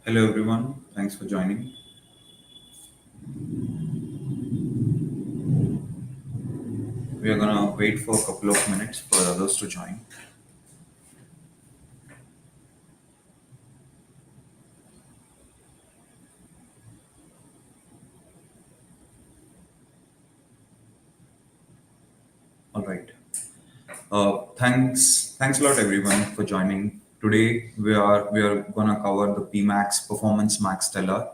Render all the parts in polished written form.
Hello everyone, thanks for joining. We are gonna wait for a couple of minutes for others to join. All right. Thanks a lot everyone for joining. Today we are gonna cover the PMax Performance Max Stellar.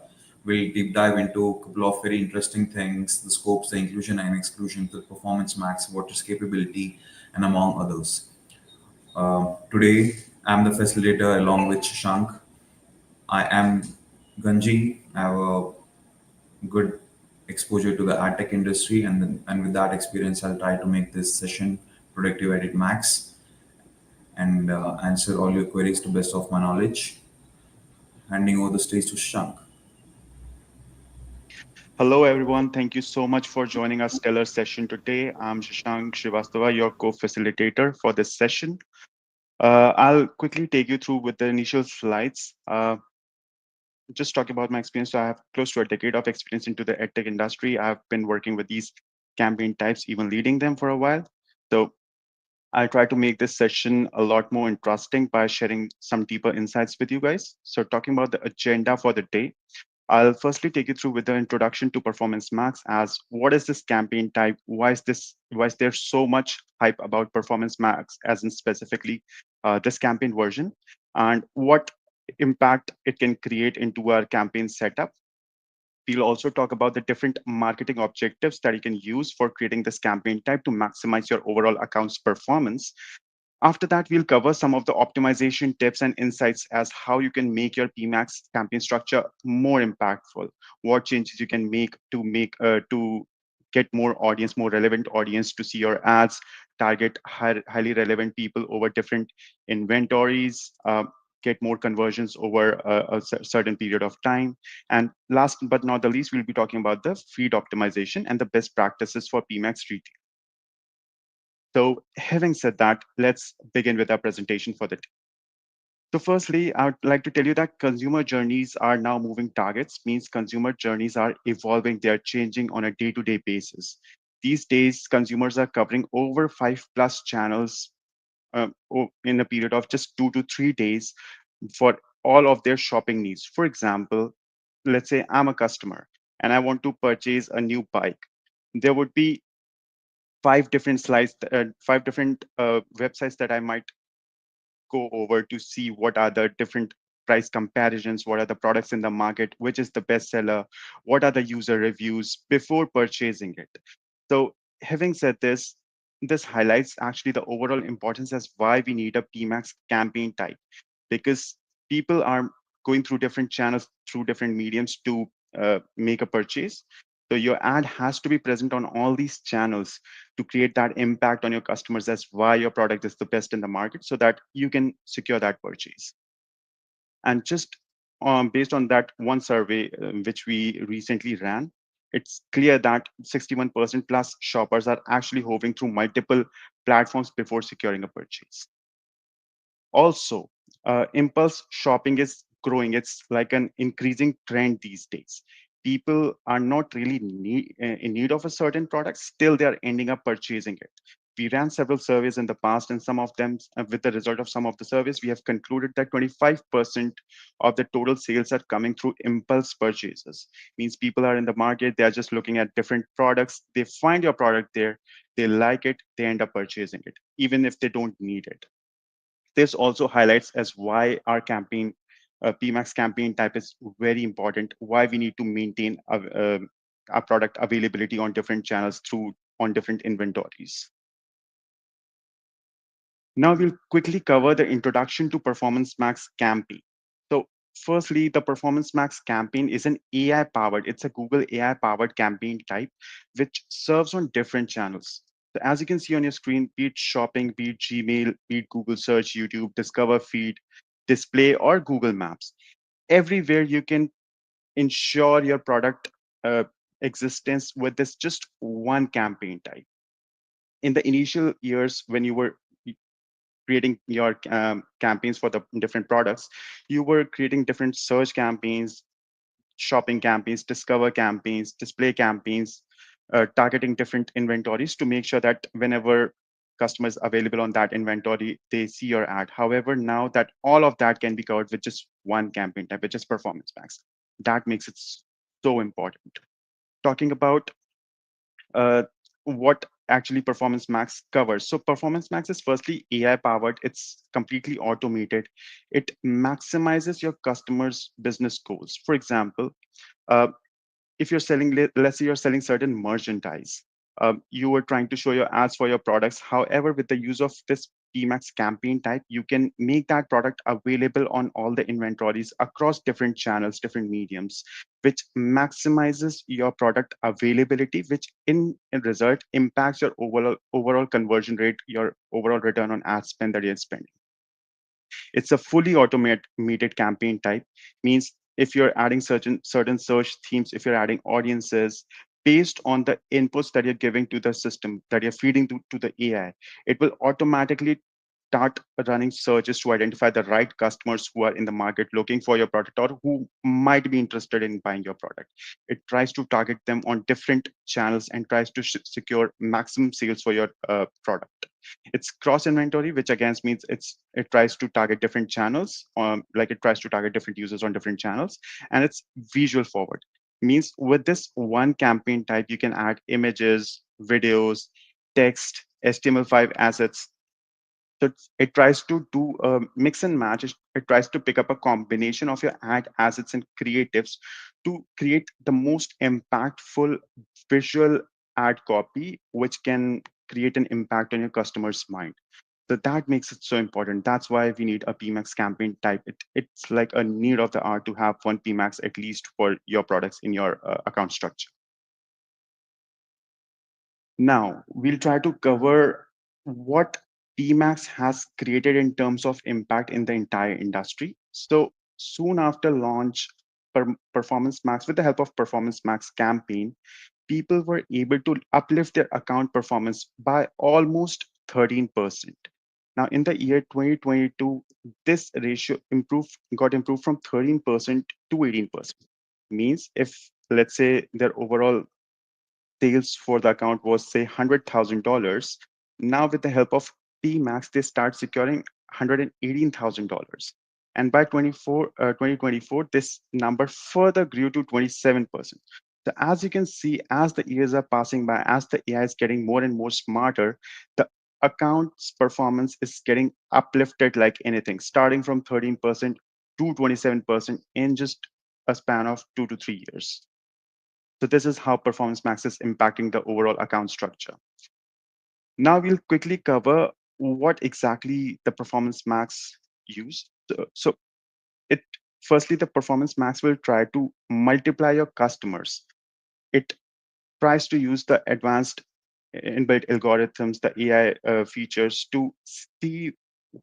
We'll deep dive into a couple of very interesting things: the scopes, the inclusion and exclusion, the Performance Max, what is capability, and among others. Today I'm the facilitator along with Shank. I am Ganji. I have a good exposure to the ad tech industry, and with that experience, I'll try to make this session productive at its max and answer all your queries to best of my knowledge. Handing over the stage to Shank. Hello, everyone. Thank you so much for joining our stellar session today. I'm Shashank Srivastava, your co-facilitator for this session. I'll quickly take you through with the initial slides. Just talk about my experience. So I have close to a decade of experience into the edtech industry. I've been working with these campaign types, even leading them for a while. So I'll try to make this session a lot more interesting by sharing some deeper insights with you guys. So talking about the agenda for the day, I'll firstly take you through with the introduction to Performance Max as what is this campaign type? Why is there so much hype about Performance Max as in specifically this campaign version? And what impact it can create into our campaign setup? We'll also talk about the different marketing objectives that you can use for creating this campaign type to maximize your overall account's performance. After that, we'll cover some of the optimization tips and insights as how you can make your PMax campaign structure more impactful, what changes you can make to get more audience, more relevant audience to see your ads, target highly relevant people over different inventories, get more conversions over a certain period of time. And last but not the least, we'll be talking about the feed optimization and the best practices for PMax retail. So having said that, let's begin with our presentation for the day. So firstly, I would like to tell you that consumer journeys are now moving targets, means consumer journeys are evolving, they are changing on a day-to-day basis. These days, consumers are covering over 5+ channels in a period of just 2 to 3 days for all of their shopping needs. For example, let's say I'm a customer and I want to purchase a new bike. There would be five different websites that I might go over to see what are the different price comparisons, what are the products in the market, which is the best seller, what are the user reviews before purchasing it. So having said this, this highlights actually the overall importance as why we need a PMax campaign type, because people are going through different channels, through different mediums to make a purchase. So your ad has to be present on all these channels to create that impact on your customers as why your product is the best in the market so that you can secure that purchase. And just based on that one survey which we recently ran, it's clear that 61% plus shoppers are actually hovering through multiple platforms before securing a purchase. Also, impulse shopping is growing. It's like an increasing trend these days. People are not really in need of a certain product, still they are ending up purchasing it. We ran several surveys in the past, and some of them, with the result of some of the surveys, we have concluded that 25% of the total sales are coming through impulse purchases. Means people are in the market, they are just looking at different products, they find your product there, they like it, they end up purchasing it, even if they don't need it. This also highlights as why our campaign, PMax campaign type is very important, why we need to maintain our product availability on different channels through on different inventories. Now we'll quickly cover the introduction to Performance Max campaign. So firstly, the Performance Max campaign is an AI powered, it's a Google AI powered campaign type, which serves on different channels. So as you can see on your screen, be it shopping, be it Gmail, be it Google search, YouTube, Discover feed, display, or Google Maps. Everywhere you can ensure your product existence with this just one campaign type. In the initial years when you were creating your campaigns for the different products, you were creating different search campaigns, shopping campaigns, discover campaigns, display campaigns, targeting different inventories to make sure that whenever customers available on that inventory, they see your ad. However, now that all of that can be covered with just one campaign type, which is Performance Max. That makes it so important. Talking about uh, what actually Performance Max covers. So Performance Max is firstly AI powered. It's completely automated. It maximizes your customers' business goals. For example, uh, if you're selling, let's say you're selling certain merchandise, you were trying to show your ads for your products. However, with the use of this PMax campaign type, you can make that product available on all the inventories across different channels, different mediums, which maximizes your product availability, which in result impacts your overall conversion rate, your overall return on ad spend that you're spending. It's a fully automated campaign type, means if you're adding certain search themes, if you're adding audiences, based on the inputs that you're giving to the system, that you're feeding to the AI, it will automatically start running searches to identify the right customers who are in the market looking for your product or who might be interested in buying your product. It tries to target them on different channels and tries to secure maximum sales for your product. It's cross inventory, which again means it tries to target different channels, like it tries to target different users on different channels, and it's visual forward. Means with this one campaign type, you can add images, videos, text, HTML5 assets. So it tries to do a mix and match. It tries to pick up a combination of your ad assets and creatives to create the most impactful visual ad copy, which can create an impact on your customer's mind. So that makes it so important. That's why we need a PMax campaign type. It's like a need of the hour to have one PMax at least for your products in your account structure. Now, we'll try to cover what PMax has created in terms of impact in the entire industry. So, soon after launch, Performance Max, with the help of Performance Max campaign, people were able to uplift their account performance by almost 13%. Now, in the year 2022, this ratio got improved from 13% to 18%. Means if, let's say, their overall sales for the account was say $100,000. Now with the help of PMax, they start securing $118,000. And by 2024, this number further grew to 27%. So as you can see, as the years are passing by, as the AI is getting more and more smarter, the account's performance is getting uplifted like anything, starting from 13% to 27% in just a span of 2 to 3 years. So this is how Performance Max is impacting the overall account structure. Now we'll quickly cover what exactly the Performance Max use. So it firstly, the Performance Max will try to multiply your customers. It tries to use the advanced inbuilt algorithms, the AI features to see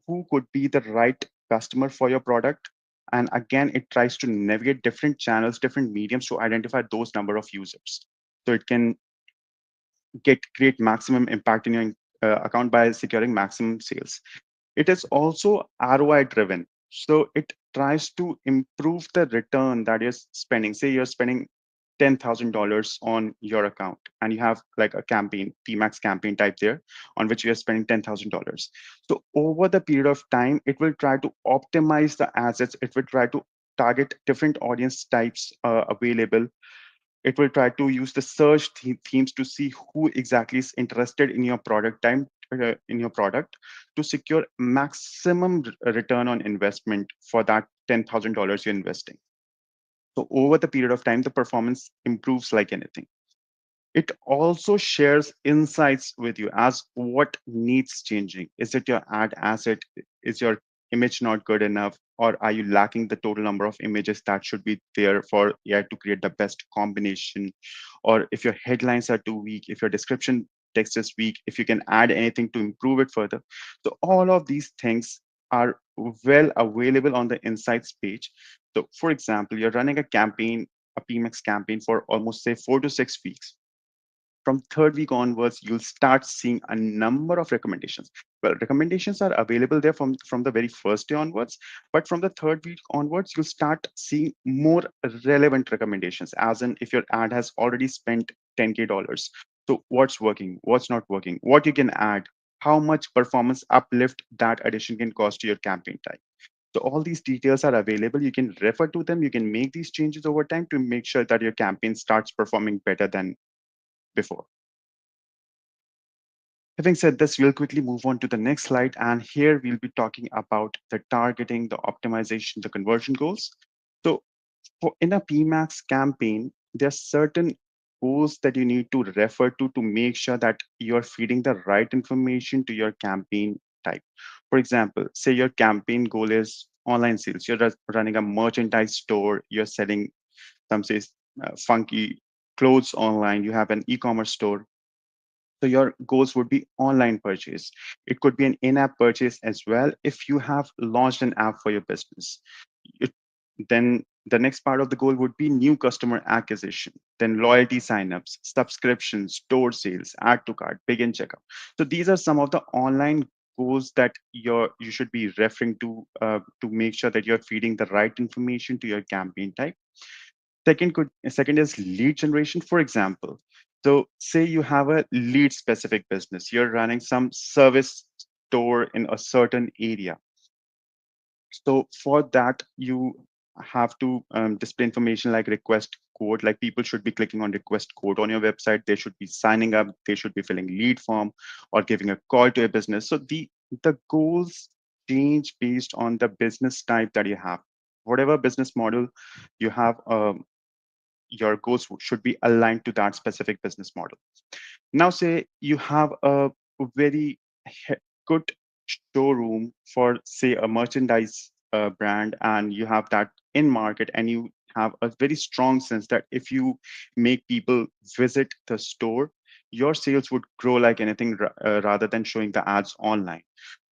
who could be the right customer for your product. And again, it tries to navigate different channels, different mediums to identify those number of users. So it can create maximum impact in your account by securing maximum sales. It is also ROI driven. So it tries to improve the return that you're spending. Say you're spending $10,000 on your account and you have like a campaign, PMax campaign type there, on which you're spending $10,000. So over the period of time, it will try to optimize the assets. It will try to target different audience types available. It will try to use the search themes to see who exactly is interested in your product to secure maximum return on investment for that $10,000 you're investing. So over the period of time, the performance improves like anything. It also shares insights with you as what needs changing. Is it your ad asset? Is your image not good enough? Or are you lacking the total number of images that should be there for AI to create the best combination? Or if your headlines are too weak, if your description text is weak, if you can add anything to improve it further. So all of these things are well available on the insights page. So for example, you're running a PMax campaign for almost say 4 to 6 weeks. From third week onwards, you'll start seeing a number of recommendations. Well, recommendations are available there from the very first day onwards, but from the third week onwards, you'll start seeing more relevant recommendations, as in if your ad has already spent 10K dollars. So what's working, what's not working, what you can add, how much performance uplift that addition can cost to your campaign type. So all these details are available. You can refer to them. You can make these changes over time to make sure that your campaign starts performing better than before. Having said this, we'll quickly move on to the next slide. And here we'll be talking about the targeting, the optimization, the conversion goals. So in a PMax campaign, there are certain goals that you need to refer to make sure that you're feeding the right information to your campaign type. For example, say your campaign goal is online sales. You're running a merchandise store. You're selling some say funky clothes online. You have an e-commerce store, so your goals would be online purchase. It could be an in-app purchase as well if you have launched an app for your business. It, then the next part of the goal would be new customer acquisition, then loyalty signups, subscriptions, store sales, add to cart, begin checkout. So these are some of the online goals that you should be referring to make sure that you're feeding the right information to your campaign type. Second is lead generation, for example. So say you have a lead specific business, you're running some service store in a certain area. So for that, you have to display information like request code, like people should be clicking on request code on your website. They should be signing up. They should be filling lead form or giving a call to a business. So the goals change based on the business type that you have. Whatever business model you have, your goals should be aligned to that specific business model. Now, say you have a very good showroom for, say, a merchandise brand, and you have that in market, and you have a very strong sense that if you make people visit the store, your sales would grow like anything rather than showing the ads online.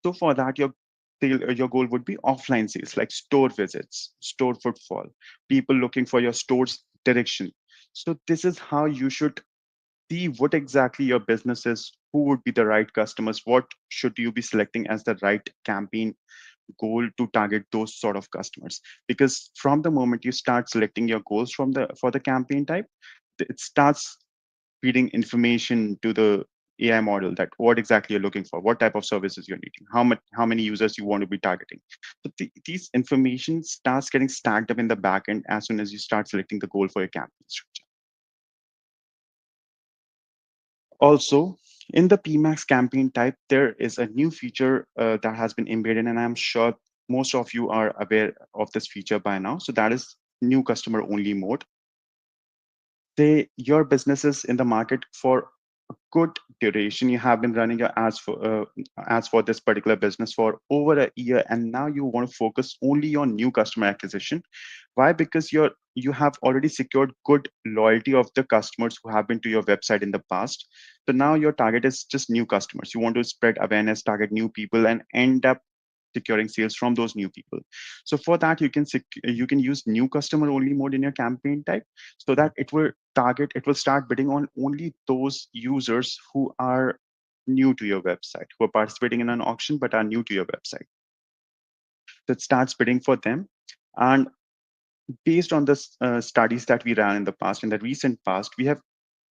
So for that, your goal would be offline sales, like store visits, store footfall, people looking for your store's direction. So this is how you should see what exactly your business is, who would be the right customers, what should you be selecting as the right campaign goal to target those sort of customers. Because from the moment you start selecting your goals for the campaign type, it starts feeding information to the AI model that what exactly you're looking for, what type of services you're needing, how many users you want to be targeting. So these information starts getting stacked up in the back end as soon as you start selecting the goal for your campaign structure. Also, in the PMax campaign type, there is a new feature that has been embedded, and I'm sure most of you are aware of this feature by now. So that is new customer only mode. Say your business is in the market for a good duration. You have been running your ads for this particular business for over a year, and now you want to focus only on new customer acquisition. Why? Because you have already secured good loyalty of the customers who have been to your website in the past. So now your target is just new customers. You want to spread awareness, target new people, and end up securing sales from those new people. So for that, you can use new customer only mode in your campaign type, so that it will start bidding on only those users who are new to your website, who are participating in an auction but are new to your website. So it starts bidding for them. And based on the studies that we ran in the past, in the recent past, we have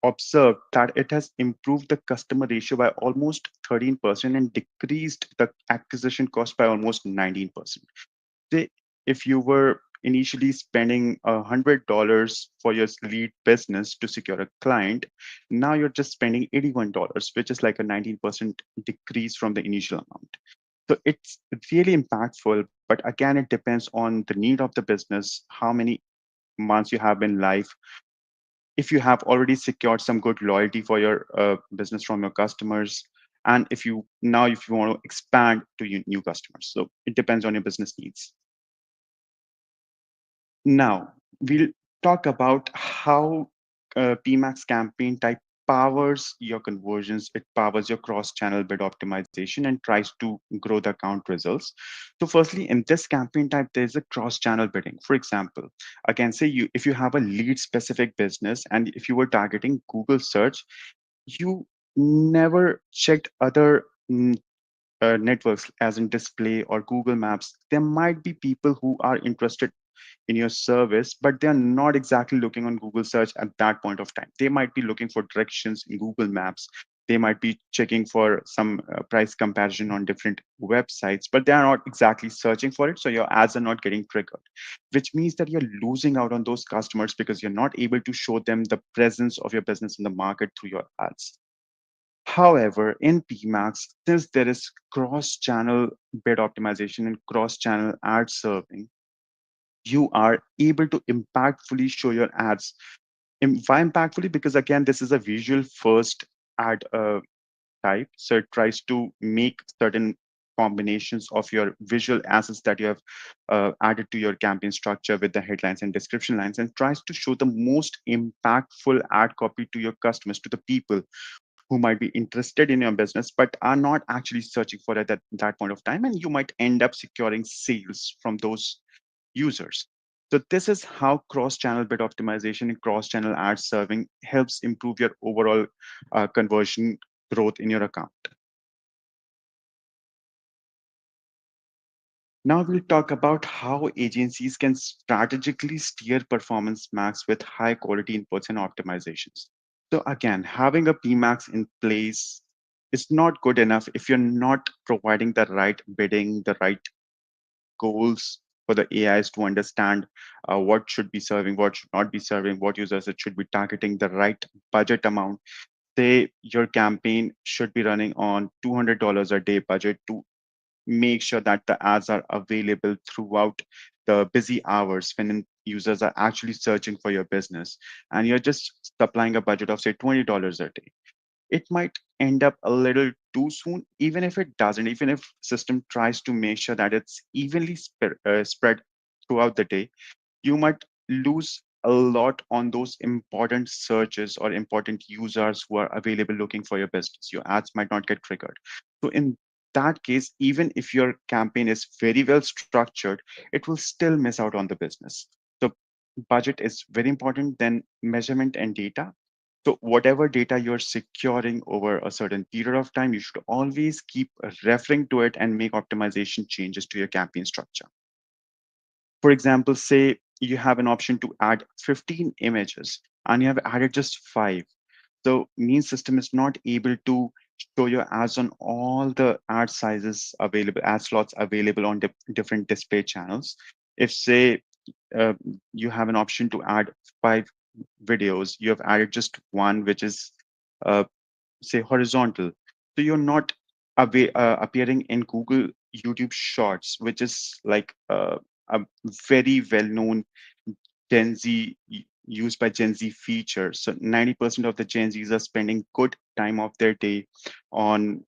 observed that it has improved the customer ratio by almost 13% and decreased the acquisition cost by almost 19%. Say if you were initially spending $100 for your lead business to secure a client, now you're just spending $81, which is like a 19% decrease from the initial amount. So it's really impactful, but again, it depends on the need of the business, how many months you have been live, if you have already secured some good loyalty for your business from your customers, and if you want to expand to new customers. So it depends on your business needs. Now, we'll talk about how PMax campaign type powers your conversions, it powers your cross-channel bid optimization and tries to grow the account results. So firstly, in this campaign type, there's a cross-channel bidding. For example, again, say if you have a lead specific business and if you were targeting Google search, You never checked other networks, as in display or Google Maps. There might be people who are interested in your service, but they are not exactly looking on Google search at that point of time. They might be looking for directions in Google Maps. They might be checking for some price comparison on different websites, but they are not exactly searching for it. So your ads are not getting triggered, which means that you're losing out on those customers because you're not able to show them the presence of your business in the market through your ads. However, in PMax, since there is cross-channel bid optimization and cross-channel ad serving, you are able to impactfully show your ads. Why impactfully? Because again, this is a visual first ad type. So it tries to make certain combinations of your visual assets that you have added to your campaign structure with the headlines and description lines, and tries to show the most impactful ad copy to your customers, to the people who might be interested in your business but are not actually searching for it at that point of time, and you might end up securing sales from those users. So this is how cross-channel bid optimization and cross-channel ad serving helps improve your overall conversion growth in your account. Now we'll talk about how agencies can strategically steer performance max with high quality inputs and optimizations. So again, having a PMax in place is not good enough if you're not providing the right bidding, the right goals for the AIs to understand what should be serving, what should not be serving, what users it should be targeting, the right budget amount. Say your campaign should be running on $200 a day budget to make sure that the ads are available throughout the busy hours when users are actually searching for your business, and you're just supplying a budget of say $20 a day. It might end up a little too soon. Even if it doesn't, even if system tries to make sure that it's evenly spread throughout the day, you might lose a lot on those important searches or important users who are available looking for your business. Your ads might not get triggered. So in that case, even if your campaign is very well structured, it will still miss out on the business. So budget is very important, then measurement and data. So whatever data you're securing over a certain period of time, you should always keep referring to it and make optimization changes to your campaign structure. For example, say you have an option to add 15 images and you have added just five. So means system is not able to show your ads on all the ad sizes available, ad slots available on different display channels. If say uh, you have an option to add five videos, you have added just one, which is uh, say horizontal. So you're not appearing in Google YouTube Shorts, which is like a very well-known Gen Z used by Gen Z feature. So 90% of the Gen Zs are spending good time of their day on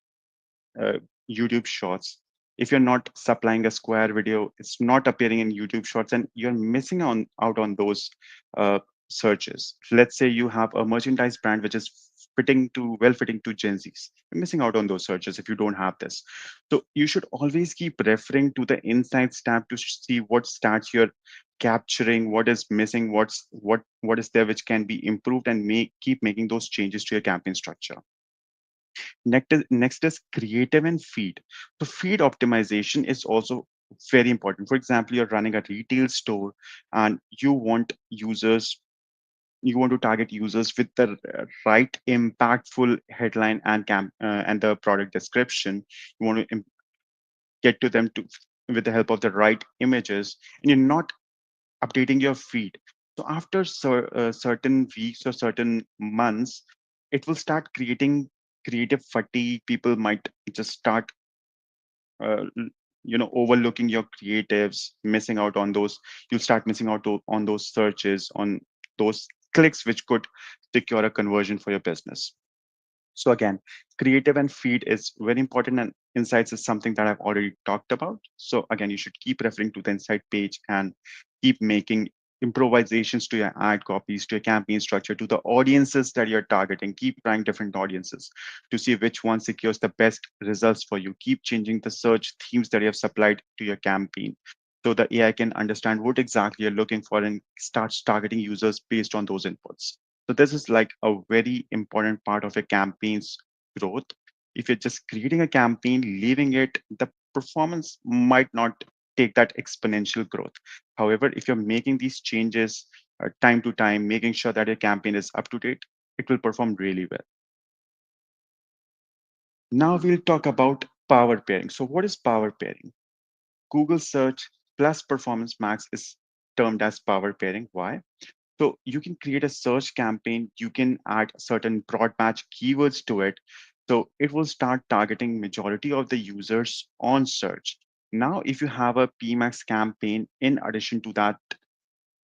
uh, YouTube Shorts. If you're not supplying a square video, it's not appearing in YouTube Shorts, and you're missing out on those uh, searches. Let's say you have a merchandise brand which is well fitting to Gen Zs. You're missing out on those searches if you don't have this. So you should always keep referring to the Insights tab to see what stats you're capturing, what is missing, what is there which can be improved, and keep making those changes to your campaign structure. Next is creative and feed. So feed optimization is also very important. For example, you're running a retail store and you want to target users with the right impactful headline and the product description. You want to get to them to with the help of the right images, and you're not updating your feed. So after certain weeks or certain months, it will start creating creative fatigue. People might just start, uh, overlooking your creatives, missing out on those. You'll start missing out on those searches, on those clicks, which could secure a conversion for your business. So again, creative and feed is very important, and insights is something that I've already talked about. So again, you should keep referring to the insight page and keep making improvisations to your ad copies, to your campaign structure, to the audiences that you're targeting. Keep trying different audiences to see which one secures the best results for you. Keep changing the search themes that you have supplied to your campaign so the AI can understand what exactly you're looking for and starts targeting users based on those inputs. So this is like a very important part of a campaign's growth. If you're just creating a campaign, leaving it, the performance might not take that exponential growth. However, if you're making these changes time to time, making sure that your campaign is up to date, it will perform really well. Now we'll talk about power pairing. So what is power pairing? Google search plus performance max is termed as power pairing. Why? So you can create a search campaign, you can add certain broad match keywords to it. So it will start targeting majority of the users on search. Now, if you have a PMax campaign in addition to that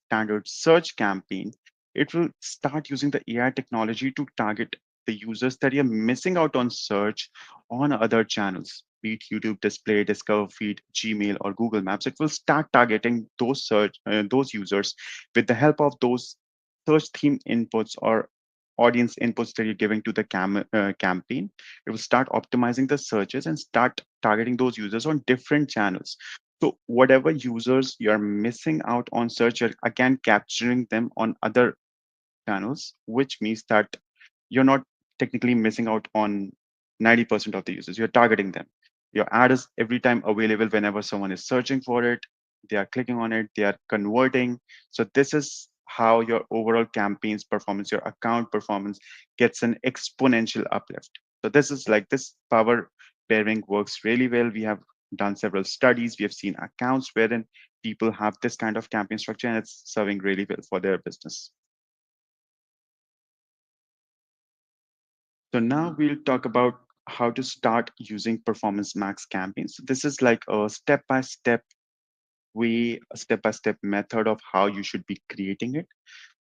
standard search campaign, it will start using the AI technology to target the users that you're missing out on search on other channels, be it YouTube display, Discover feed, Gmail, or Google Maps. It will start targeting those users with the help of those search theme inputs or audience inputs that you're giving to the campaign. It will start optimizing the searches and start targeting those users on different channels. So whatever users you're missing out on search, you're again capturing them on other channels, which means that you're not technically missing out on 90% of the users. You're targeting them. Your ad is every time available whenever someone is searching for it. They are clicking on it, they are converting. So this is how your overall campaign's performance, your account performance gets an exponential uplift. So this is like this power pairing works really well. We have done several studies. We have seen accounts wherein people have this kind of campaign structure and it's serving really well for their business. So now we'll talk about how to start using Performance Max campaigns. So this is like a step-by-step way, a step-by-step method of how you should be creating it.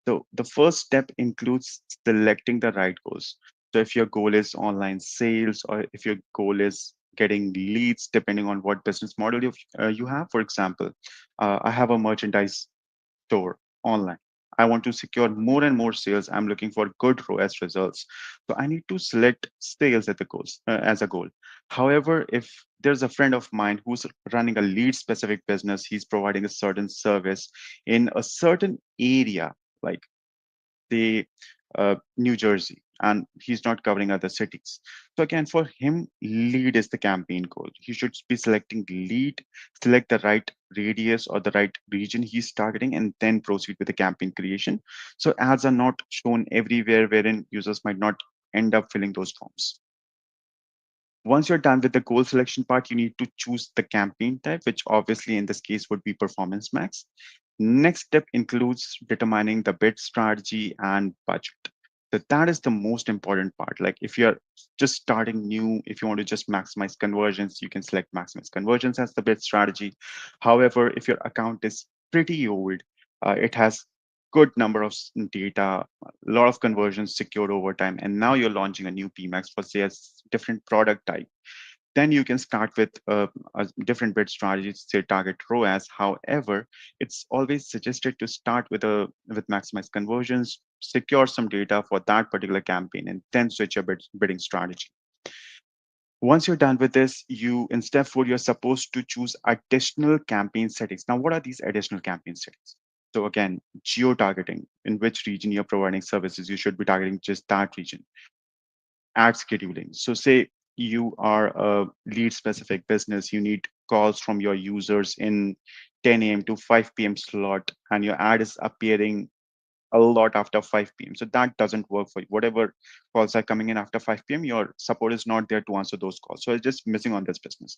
So the first step includes selecting the right goals. So if your goal is online sales or if your goal is getting leads, depending on what business model you have. For example, I have a merchandise store online. I want to secure more and more sales. I'm looking for good ROAS results. So I need to select sales as a goal. However, if there's a friend of mine who's running a lead specific business, he's providing a certain service in a certain area, like the New Jersey, and he's not covering other cities. So again, for him, lead is the campaign goal. He should be selecting lead, select the right radius or the right region he's targeting, and then proceed with the campaign creation. So ads are not shown everywhere, wherein users might not end up filling those forms. Once you're done with the goal selection part, you need to choose the campaign type, which obviously in this case would be Performance Max. Next step includes determining the bid strategy and budget. So that is the most important part. Like if you're just starting new, if you want to just maximize conversions, you can select maximize conversions as the bid strategy. However, if your account is pretty old, it has good number of data, a lot of conversions secured over time, and now you're launching a new PMax for say a different product type, then you can start with a different bid strategy, say target ROAS. However, it's always suggested to start with maximize conversions, secure some data for that particular campaign, and then switch your bidding strategy. Once you're done with this, you in step 4, you're supposed to choose additional campaign settings. Now, what are these additional campaign settings? So again, geo targeting, in which region you're providing services, you should be targeting just that region. Ad scheduling. So say you are a lead specific business, you need calls from your users in 10 a.m. to 5 p.m. slot, and your ad is appearing a lot after 5 p.m. So that doesn't work for you. Whatever calls are coming in after 5 p.m., your support is not there to answer those calls. So it's just missing on this business.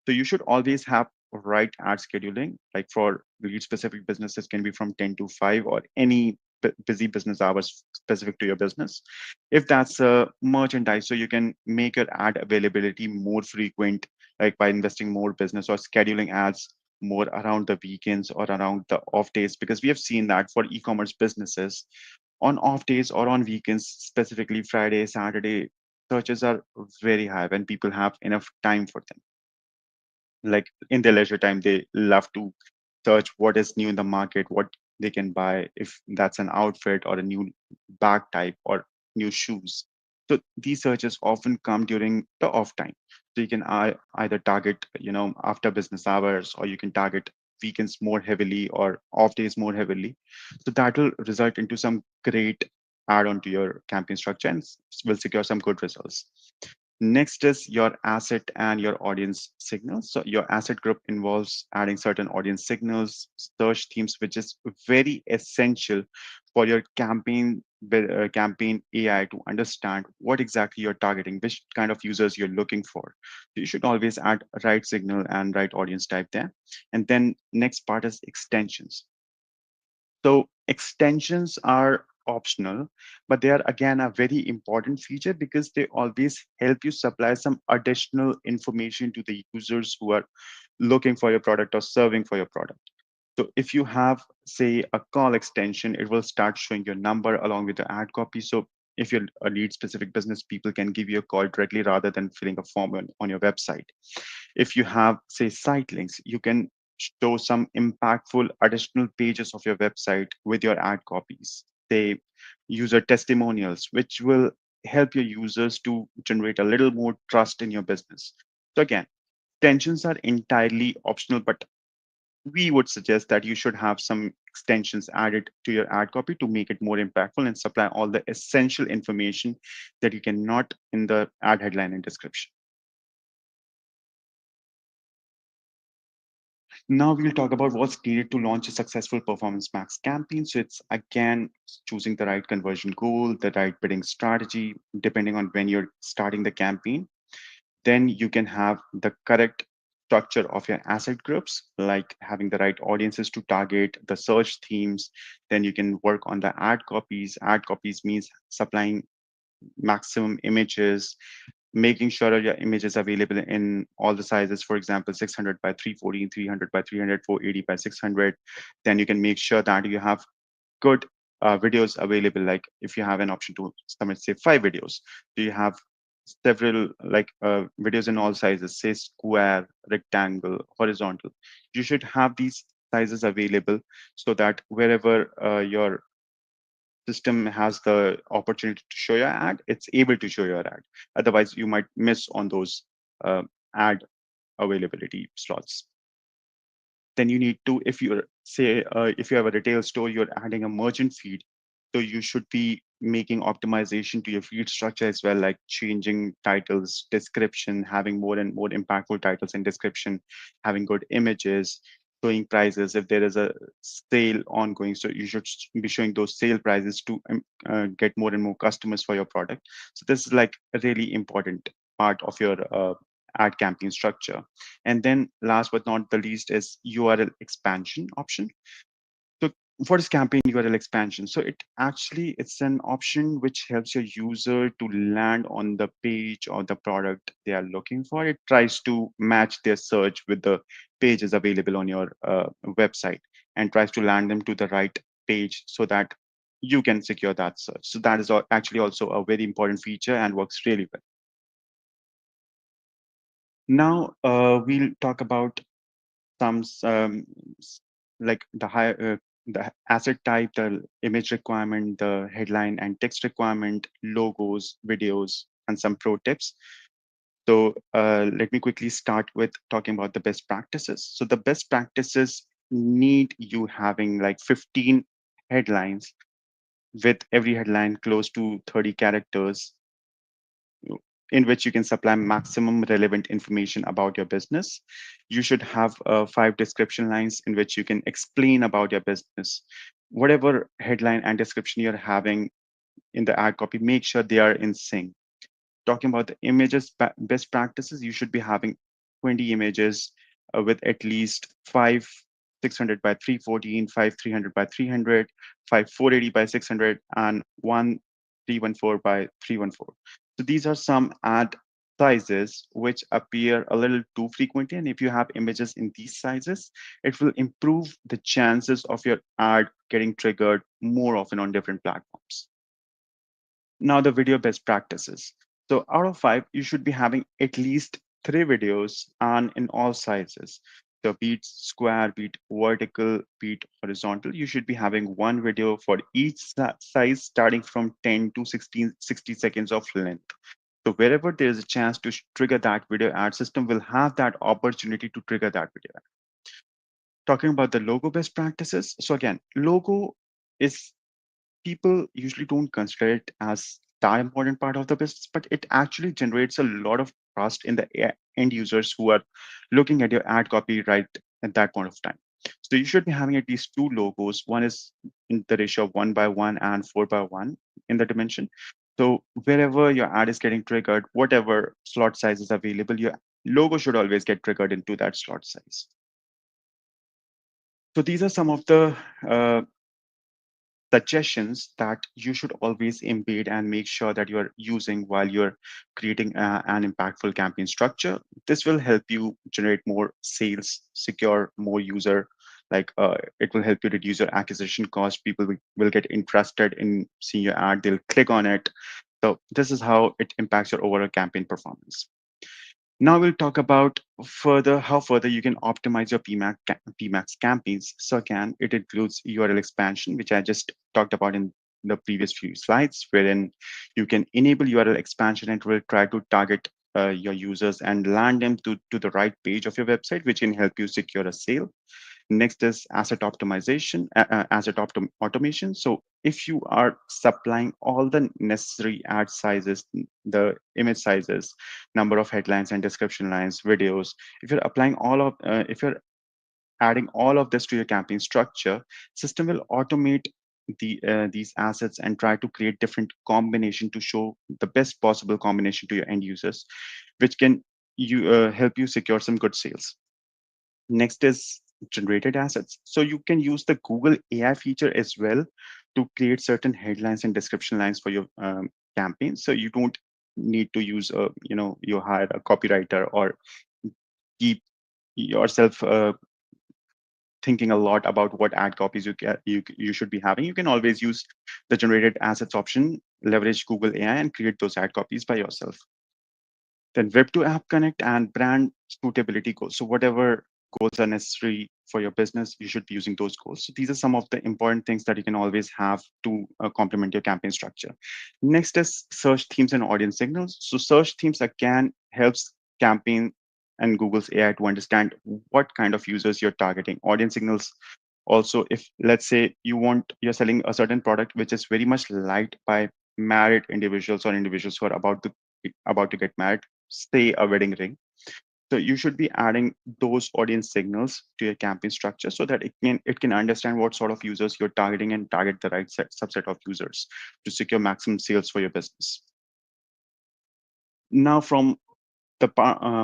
So you should always have right ad scheduling, like for lead specific businesses can be from 10 to 5 or any busy business hours specific to your business. If that's a merchandise, so you can make your ad availability more frequent, like by investing more business or scheduling ads more around the weekends or around the off days, because we have seen that for e-commerce businesses on off days or on weekends, specifically Friday, Saturday, searches are very high when people have enough time for them. Like in their leisure time, they love to search what is new in the market, what they can buy, if that's an outfit or a new bag type or new shoes. So these searches often come during the off time. So you can either target, after business hours, or you can target weekends more heavily or off days more heavily. So that will result into some great add onto your campaign structure and will secure some good results. Next is your asset and your audience signals. So your asset group involves adding certain audience signals, search themes, which is very essential for your campaign AI to understand what exactly you're targeting, which kind of users you're looking for. So you should always add right signal and right audience type there. And then next part is extensions. So extensions are optional, but they are again a very important feature because they always help you supply some additional information to the users who are looking for your product or serving for your product. So if you have, say, a call extension, it will start showing your number along with the ad copy. So if you're a lead specific business, people can give you a call directly rather than filling a form on your website. If you have, say, site links, you can show some impactful additional pages of your website with your ad copies, say, user testimonials, which will help your users to generate a little more trust in your business. So again, extensions are entirely optional, but we would suggest that you should have some extensions added to your ad copy to make it more impactful and supply all the essential information that you cannot in the ad headline and description. Now we'll talk about what's needed to launch a successful Performance Max campaign. So it's again choosing the right conversion goal, the right bidding strategy, depending on when you're starting the campaign. Then you can have the correct structure of your asset groups, like having the right audiences to target, the search themes. Then you can work on the ad copies. Ad copies means supplying maximum images, making sure your image is available in all the sizes, for example, 600 by 340, 300 by 300, 480 by 600. Then you can make sure that you have good videos available. Like if you have an option to submit, say, 5 videos, do you have several like videos in all sizes, say square, rectangle, horizontal. You should have these sizes available so that wherever your system has the opportunity to show your ad, it's able to show your ad. Otherwise, you might miss on those ad availability slots. Then you need to, if you're say, if you have a retail store, you're adding a merchant feed. So you should be making optimization to your feed structure as well, like changing titles, description, having more and more impactful titles and description, having good images, showing prices. If there is a sale ongoing, so you should be showing those sale prices to get more and more customers for your product. So this is like a really important part of your ad campaign structure. And then last but not the least is URL expansion option. So what is campaign URL expansion? So it's an option which helps your user to land on the page or the product they are looking for. It tries to match their search with the pages available on your website and tries to land them to the right page so that you can secure that search. So that is actually also a very important feature and works really well. Now we'll talk about some like the asset type, the image requirement, the headline and text requirement, logos, videos, and some pro tips. So let me quickly start with talking about the best practices. So the best practices need you having like 15 headlines with every headline close to 30 characters in which you can supply maximum relevant information about your business. You should have 5 description lines in which you can explain about your business. Whatever headline and description you're having in the ad copy, make sure they are in sync. Talking about the images, best practices, you should be having 20 images with at least 5 600 by 314, 5 300 by 300, 5 480 by 600, and 1 314 by 314. So these are some ad sizes which appear a little too frequently. And if you have images in these sizes, it will improve the chances of your ad getting triggered more often on different platforms. Now the video best practices. So out of 5, you should be having at least 3 videos and in all sizes. So be it square, be it vertical, be it horizontal, you should be having 1 video for each size starting from 10 to 16, 60 seconds of length. So wherever there is a chance to trigger that video ad, system will have that opportunity to trigger that video ad. Talking about the logo best practices. So again, logo is people usually don't consider it as that important part of the business, but it actually generates a lot of trust in the end users who are looking at your ad copy right at that point of time. So you should be having at least two logos. One is in the ratio of 1:1 and 4:1 in the dimension. So wherever your ad is getting triggered, whatever slot size is available, your logo should always get triggered into that slot size. So these are some of the suggestions that you should always embed and make sure that you're using while you're creating an impactful campaign structure. This will help you generate more sales, secure more user, it will help you reduce your acquisition cost. People will get interested in seeing your ad, they'll click on it. So this is how it impacts your overall campaign performance. Now we'll talk about how further you can optimize your PMax campaigns. So again, it includes URL expansion, which I just talked about in the previous few slides, wherein you can enable URL expansion and will try to target your users and land them to the right page of your website, which can help you secure a sale. Next is asset optimization, automation. So if you are supplying all the necessary ad sizes, the image sizes, number of headlines and description lines, videos, if you're adding all of this to your campaign structure, system will automate these assets and try to create different combination to show the best possible combination to your end users, which can help you secure some good sales. Next is generated assets. So you can use the Google AI feature as well to create certain headlines and description lines for your campaign. So you don't need to use, you hire a copywriter or keep yourself thinking a lot about what ad copies you should be having. You can always use the generated assets option, leverage Google AI, and create those ad copies by yourself. Then web to app connect and brand suitability goals. So whatever goals are necessary for your business, you should be using those goals. So these are some of the important things that you can always have to complement your campaign structure. Next is search themes and audience signals. So search themes again helps campaign and Google's AI to understand what kind of users you're targeting. Audience signals also, if let's say you're selling a certain product which is very much liked by married individuals or individuals who are about to get married, say a wedding ring. So you should be adding those audience signals to your campaign structure so that it can understand what sort of users you're targeting and target the right subset of users to secure maximum sales for your business. Now, from the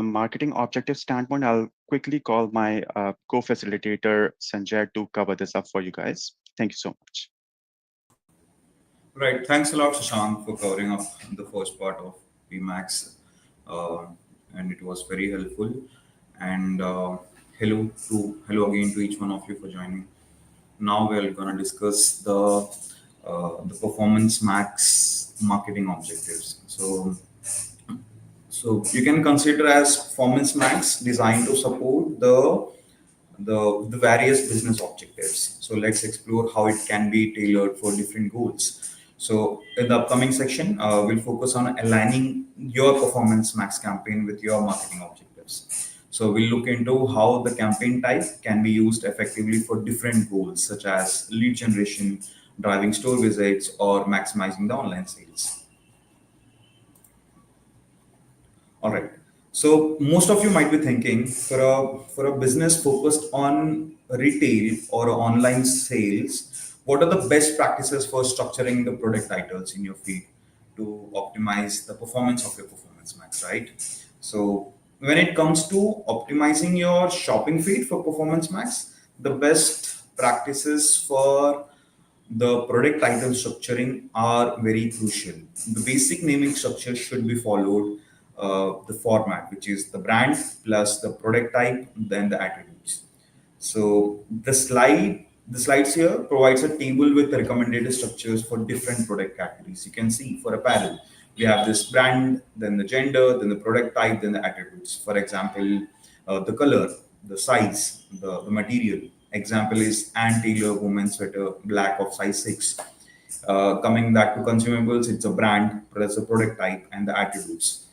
marketing objective standpoint, I'll quickly call my co-facilitator Sanjay to cover this up for you guys. Thank you so much. Right. Thanks a lot, Shashank, for covering up the first part of PMax, uh, and it was very helpful. And hello again to each one of you for joining. Now we're gonna discuss the performance max marketing objectives. So you can consider as performance max designed to support the various business objectives. So let's explore how it can be tailored for different goals. So in the upcoming section, we'll focus on aligning your performance max campaign with your marketing objectives. So we'll look into how the campaign type can be used effectively for different goals, such as lead generation, driving store visits, or maximizing the online sales. All right. So most of you might be thinking for a business focused on retail or online sales, what are the best practices for structuring the product titles in your feed to optimize the performance of your performance max, right? So when it comes to optimizing your shopping feed for performance max, the best practices for the product title structuring are very crucial. The basic naming structure should be followed, the format, which is the brand plus the product type, then the attributes. So the slides here provides a table with recommended structures for different product categories. You can see for apparel, we have this brand, then the gender, then the product type, then the attributes. For example, the color, the size, the material. Example is Ann Taylor women's sweater, black of size 6. Coming back to consumables, it's a brand, plus the product type and the attributes.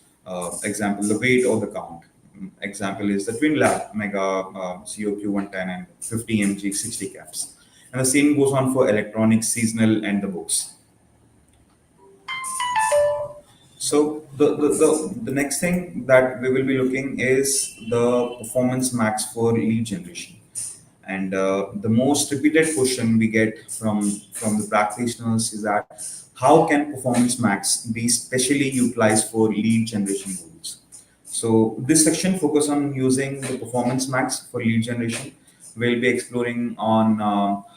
Example, the weight or the count. Example is the Twin Lab Mega COQ 110 and 50 mg 60 caps. And the same goes on for electronics, seasonal, and the books. So the next thing that we will be looking is the performance max for lead generation. And the most repeated question we get from the practitioners is that how can performance max be specially utilized for lead generation goals? So this section focus on using the performance max for lead generation. We'll be exploring on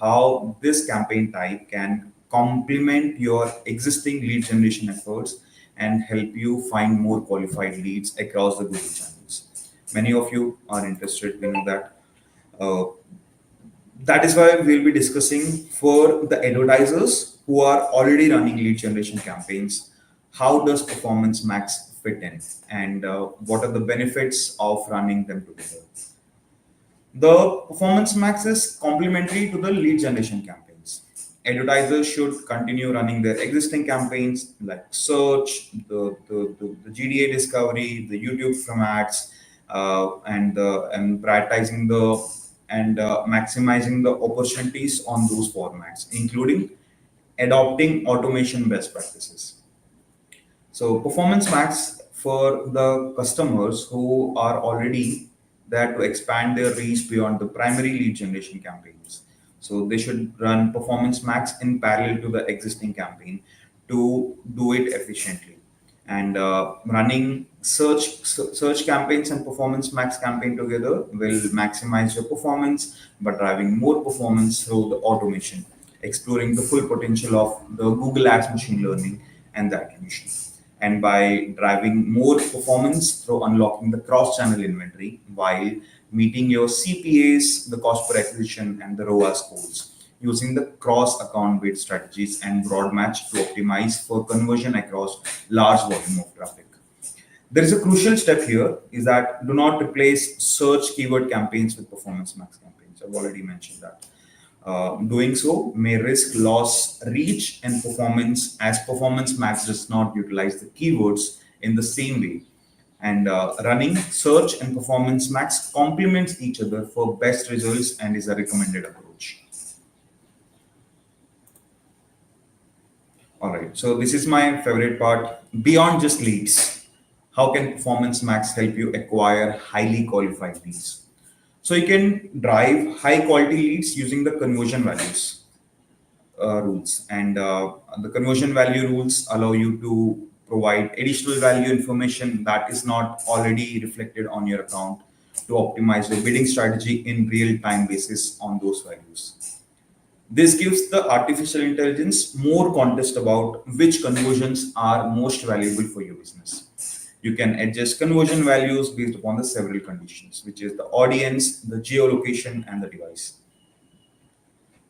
how this campaign type can complement your existing lead generation efforts and help you find more qualified leads across the Google channels. Many of you are interested, we know that. Uh, that is why we'll be discussing for the advertisers who are already running lead generation campaigns, how does performance max fit in, and what are the benefits of running them together. The performance max is complementary to the lead generation campaigns. Advertisers should continue running their existing campaigns like search, the GDA discovery, the YouTube from ads, and prioritizing and maximizing the opportunities on those formats, including adopting automation best practices. So Performance Max for the customers who are already there to expand their reach beyond the primary lead generation campaigns. So they should run Performance Max in parallel to the existing campaign to do it efficiently. And running search campaigns and Performance Max campaign together will maximize your performance, but driving more performance through the automation, exploring the full potential of the Google Ads machine learning and the attribution, and by driving more performance through unlocking the cross-channel inventory while meeting your CPAs, the cost per acquisition, and the ROAS goals using the cross-account bid strategies and broad match to optimize for conversion across large volume of traffic. There is a crucial step here is that do not replace search keyword campaigns with performance max campaigns. I've already mentioned that. Doing so may risk loss reach and performance as performance max does not utilize the keywords in the same way. And running search and performance max complements each other for best results and is a recommended approach. All right, so this is my favorite part. Beyond just leads, how can performance max help you acquire highly qualified leads? So you can drive high quality leads using the conversion values rules, and the conversion value rules allow you to provide additional value information that is not already reflected on your account to optimize your bidding strategy in real time basis on those values. This gives the artificial intelligence more context about which conversions are most valuable for your business. You can adjust conversion values based upon the several conditions, which is the audience, the geolocation, and the device.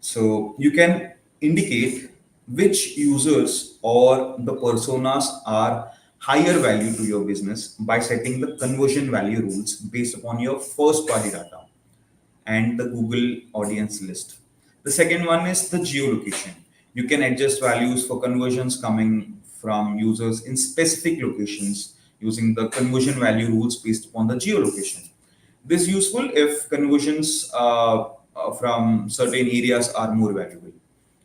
So you can indicate which users or the personas are higher value to your business by setting the conversion value rules based upon your first party data and the Google audience list. The second one is the geolocation. You can adjust values for conversions coming from users in specific locations using the conversion value rules based upon the geolocation. This is useful if conversions from certain areas are more valuable.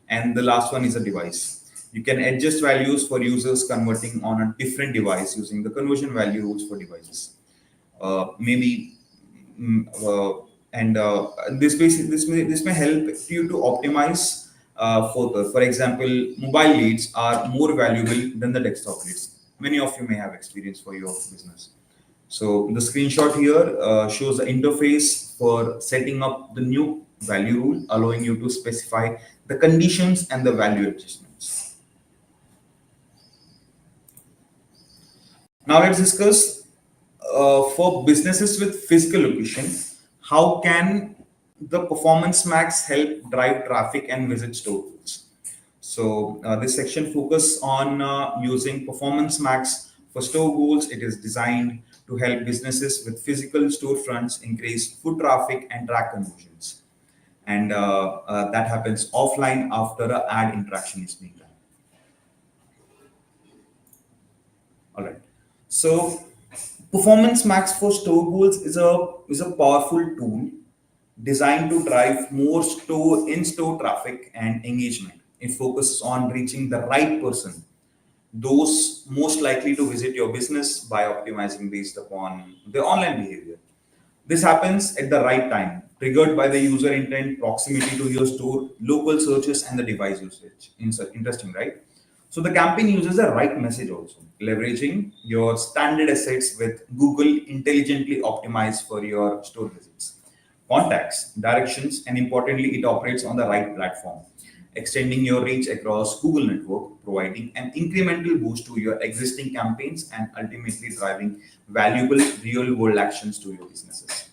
And the last one is a device. You can adjust values for users converting on a different device using the conversion value rules for devices. Maybe mm, uh, and this may help you to optimize further. For example, mobile leads are more valuable than the desktop leads. Many of you may have experience for your business. So the screenshot here shows the interface for setting up the new value rule, allowing you to specify the conditions and the value adjustments. Now let's discuss for businesses with physical location, how can the Performance Max help drive traffic and visit store tools? So this section focus on using Performance Max for store goals. It is designed to help businesses with physical storefronts increase foot traffic and track conversions. And that happens offline after an ad interaction is being done. All right. So Performance Max for store goals is a powerful tool designed to drive more in-store traffic and engagement. It focuses on reaching the right person, those most likely to visit your business by optimizing based upon their online behavior. This happens at the right time, triggered by the user intent, proximity to your store, local searches, and the device usage. Interesting, right? So the campaign uses the right message also, leveraging your standard assets with Google intelligently optimized for your store visits, contacts, directions, and importantly, it operates on the right platform, extending your reach across Google network, providing an incremental boost to your existing campaigns and ultimately driving valuable real world actions to your businesses.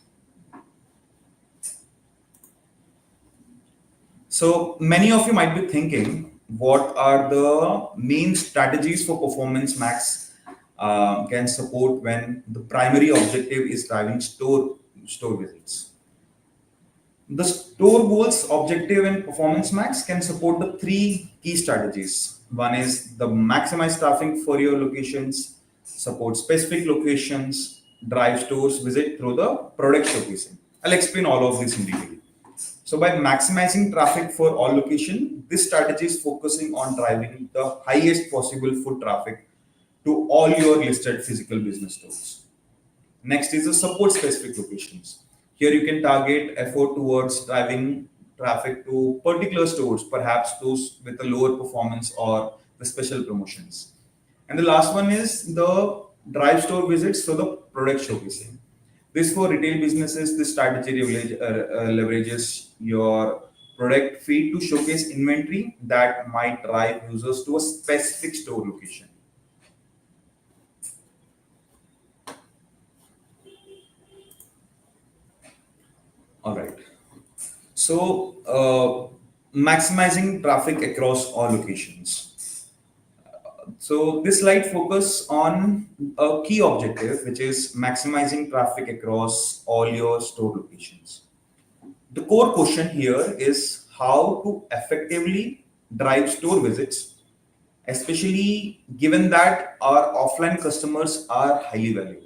So many of you might be thinking, what are the main strategies for Performance Max can support when the primary objective is driving store visits? The store goals, objective, and Performance Max can support the three key strategies. One is the maximize traffic for your locations, support specific locations, drive stores visit through the product showcasing. I'll explain all of this in detail. So by maximizing traffic for all location, this strategy is focusing on driving the highest possible foot traffic to all your listed physical business stores. Next is the support specific locations. Here you can target effort towards driving traffic to particular stores, perhaps those with a lower performance or the special promotions. And the last one is the drive store visits for the product showcasing. This for retail businesses, this strategy leverages your product feed to showcase inventory that might drive users to a specific store location. All right. So, maximizing traffic across all locations. So, this slide focus on a key objective, which is maximizing traffic across all your store locations. The core question here is how to effectively drive store visits, especially given that our offline customers are highly valuable.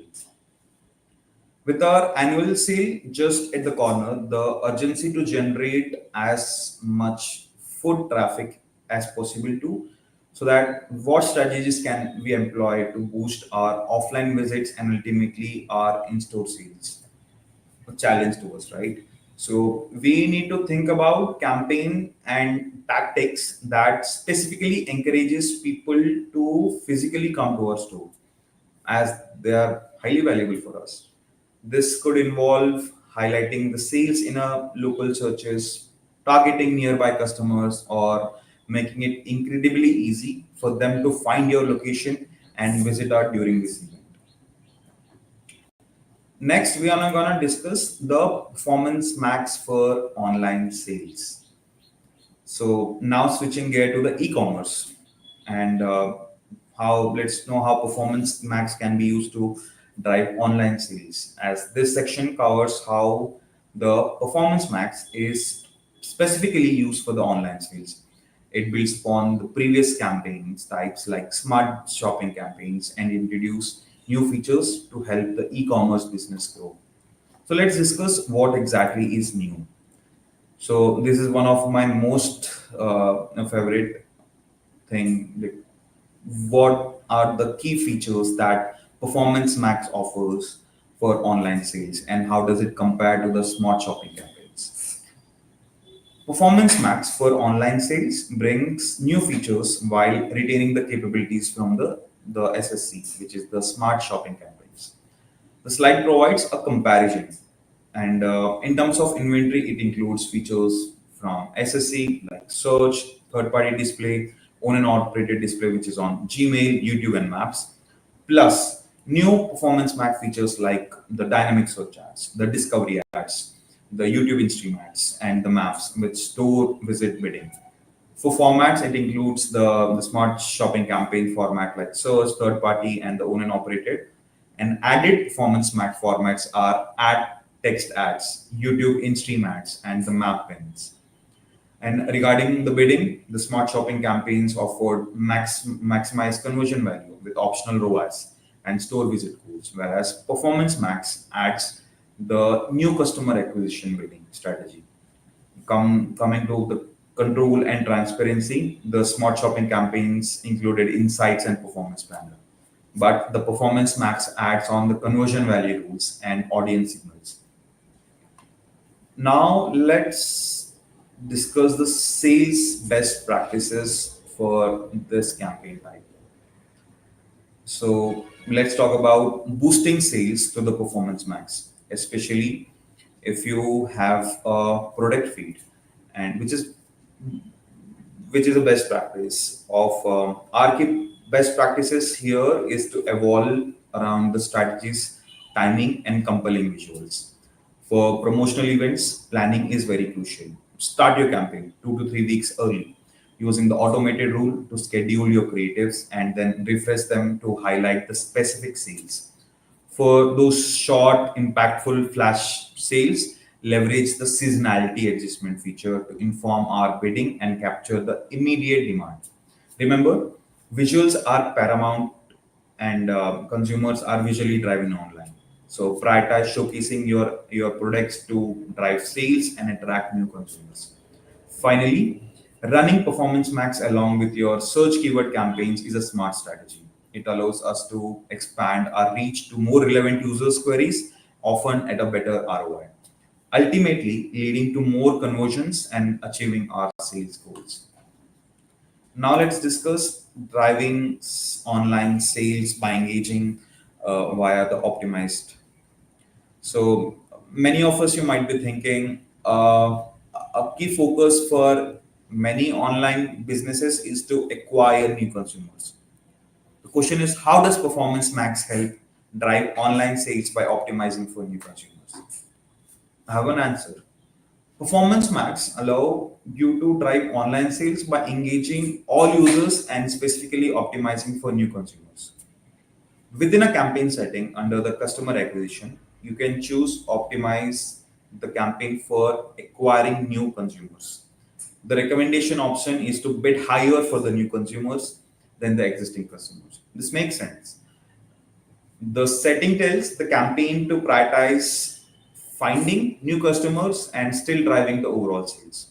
With our annual sale just at the corner, the urgency to generate as much foot traffic as possible to, so that what strategies can we employ to boost our offline visits and ultimately our in-store sales? A challenge to us, right? So we need to think about campaign and tactics that specifically encourages people to physically come to our store as they are highly valuable for us. This could involve highlighting the sales in a local searches, targeting nearby customers, or making it incredibly easy for them to find your location and visit us during this event. Next, we are going to discuss the Performance Max for online sales. So now switching gear to the e-commerce and how let's know how Performance Max can be used to drive online sales. As this section covers how the Performance Max is specifically used for the online sales. It builds upon the previous campaigns types like smart shopping campaigns and introduce new features to help the e-commerce business grow. So let's discuss what exactly is new. So this is one of my most favorite thing. Like, what are the key features that Performance Max offers for online sales, and how does it compare to the smart shopping campaigns? Performance Max for online sales brings new features while retaining the capabilities from the SSC, which is the smart shopping campaigns. The slide provides a comparison, and in terms of inventory, it includes features from SSC like search, third-party display, own and operated display, which is on Gmail, YouTube, and Maps, plus new Performance Max features like the dynamic search ads, the discovery ads, the YouTube in-stream ads, and the Maps with store visit bidding. For formats, it includes the smart shopping campaign format like search, third party, and the own and operated. And added performance mat formats are ad text ads, YouTube in-stream ads, and the map pins. And regarding the bidding, the smart shopping campaigns offered maximize conversion value with optional ROAS and store visit codes, whereas Performance Max adds the new customer acquisition bidding strategy. Coming to the control and transparency, the smart shopping campaigns included insights and performance planner. But the performance max adds on the conversion value rules and audience signals. Now let's discuss the sales best practices for this campaign type. So let's talk about boosting sales to the performance max, especially if you have a product feed, and which is a best practice of our key best practices here is to evolve around the strategies, timing, and compelling visuals. For promotional events, planning is very crucial. Start your campaign 2 to 3 weeks early, using the automated rule to schedule your creatives and then refresh them to highlight the specific sales. For those short, impactful flash sales, leverage the seasonality adjustment feature to inform our bidding and capture the immediate demand. Remember, visuals are paramount and consumers are visually driven online. So prioritize showcasing your products to drive sales and attract new consumers. Finally, running Performance Max along with your search keyword campaigns is a smart strategy. It allows us to expand our reach to more relevant users' queries, often at a better ROI, ultimately leading to more conversions and achieving our sales goals. Now, let's discuss driving online sales by engaging via the optimized. So many of us, you might be thinking, a key focus for many online businesses is to acquire new consumers. The question is, how does Performance Max help drive online sales by optimizing for new consumers? I have an answer. Performance Max allow you to drive online sales by engaging all users and specifically optimizing for new consumers. Within a campaign setting under the customer acquisition, you can choose optimize the campaign for acquiring new consumers. The recommendation option is to bid higher for the new consumers than the existing customers. This makes sense. The setting tells the campaign to prioritize finding new customers and still driving the overall sales.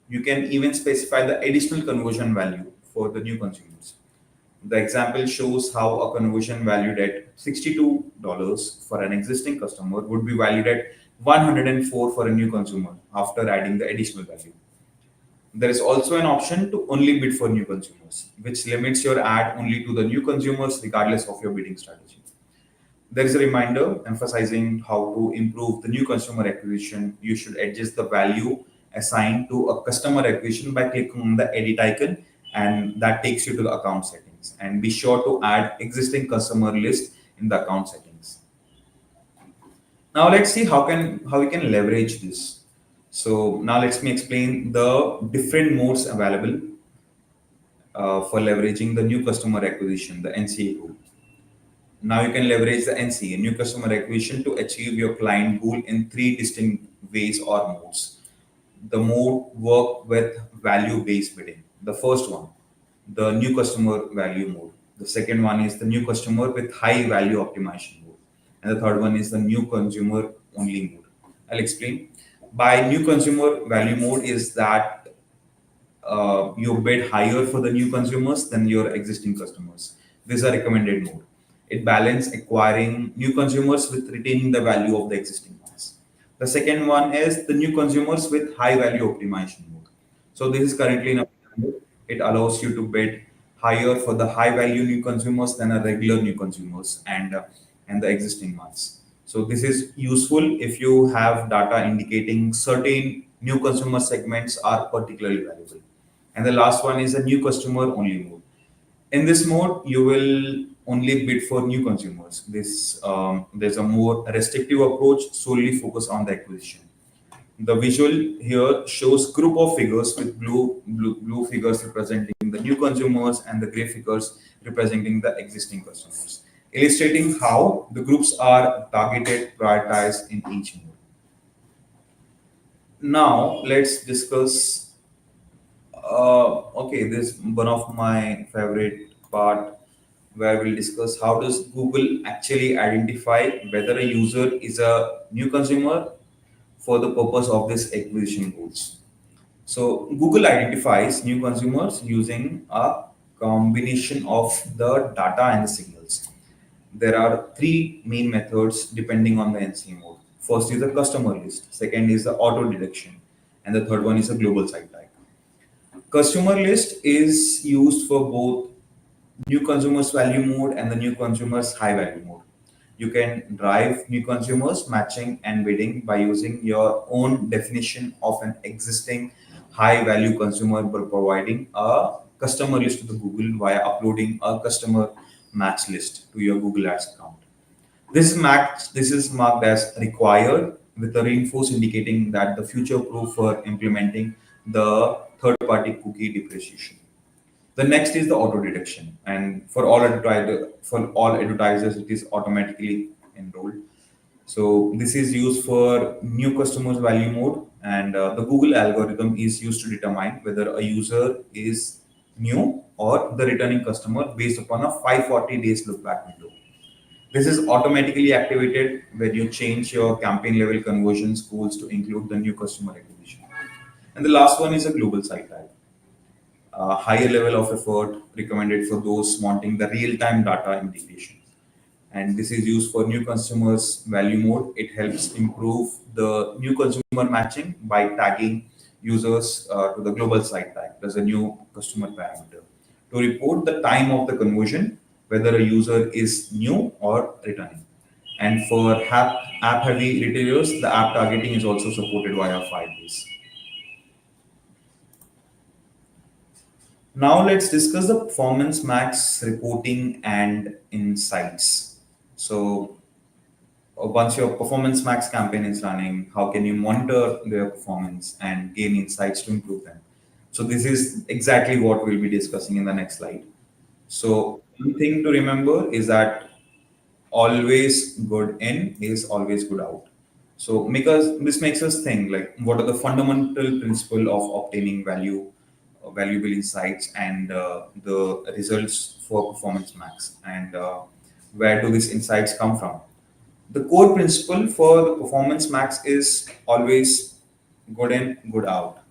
You can even specify the additional conversion value for the new consumers. The example shows how a conversion valued at $62 for an existing customer would be valued at 104 for a new consumer after adding the additional value. There is also an option to only bid for new consumers, which limits your ad only to the new consumers regardless of your bidding strategy. There is a reminder emphasizing how to improve the new customer acquisition. You should adjust the value assigned to a customer acquisition by clicking on the edit icon, and that takes you to the account settings. And be sure to add existing customer list in the account settings. Now let's see how we can leverage this. So now let me explain the different modes available for leveraging the new customer acquisition, the NCA tool. Now you can leverage the NCA, new customer acquisition, to achieve your client goal in three distinct ways or modes. The mode work with value-based bidding. The first one, the new customer value mode. The second one is the new customer with high value optimization mode. And the third one is the new consumer only mode. I'll explain. By new consumer value mode is that you bid higher for the new consumers than your existing customers. This is a recommended mode. It balances acquiring new consumers with retaining the value of the existing ones. The second one is the new consumers with high value optimization mode. So this is currently in a mode. It allows you to bid higher for the high value new consumers than a regular new consumers and the existing ones. So this is useful if you have data indicating certain new consumer segments are particularly valuable. And the last one is a new customer only mode. In this mode, you will only bid for new consumers. There's a more restrictive approach, solely focused on the acquisition. The visual here shows group of figures with blue figures representing the new consumers and the gray figures representing the existing customers, illustrating how the groups are targeted, prioritized in each mode. Now let's discuss. Okay, this one of my favorite part. where we'll discuss how does Google actually identify whether a user is a new consumer for the purpose of this acquisition goals. So Google identifies new consumers using a combination of the data and the signals. There are three main methods depending on the NC mode. First is the customer list, second is the auto detection, and the third one is a global site tag. Customer list is used for both new consumers value mode and the new consumers high value mode. You can drive new consumers matching and bidding by using your own definition of an existing high value consumer by providing a customer list to the Google via uploading a customer match list to your Google Ads account. This is marked as required with a reinforce indicating that the future proof for implementing the third party cookie depreciation. The next is the auto detection, and for all advertisers, it is automatically enrolled. So this is used for new customers value mode, and the Google algorithm is used to determine whether a user is new or the returning customer based upon a 540 days look back window. This is automatically activated when you change your campaign level conversion goals to include the new customer acquisition. And the last one is a global site type, a higher level of effort recommended for those wanting the real-time data integration. And this is used for new consumers value mode. It helps improve the new consumer matching by tagging users to the global site tag. There's a new customer parameter to report the time of the conversion, whether a user is new or returning. And for app heavy retailers, the app targeting is also supported via 5 days. Now let's discuss the performance max reporting and insights. So once your performance max campaign is running, how can you monitor their performance and gain insights to improve them? So this is exactly what we'll be discussing in the next slide. So one thing to remember is that always good in is always good out. So because this makes us think like what are the fundamental principle of obtaining valuable insights and the results for performance max, and where do these insights come from? The core principle for the performance max is always good in, good out.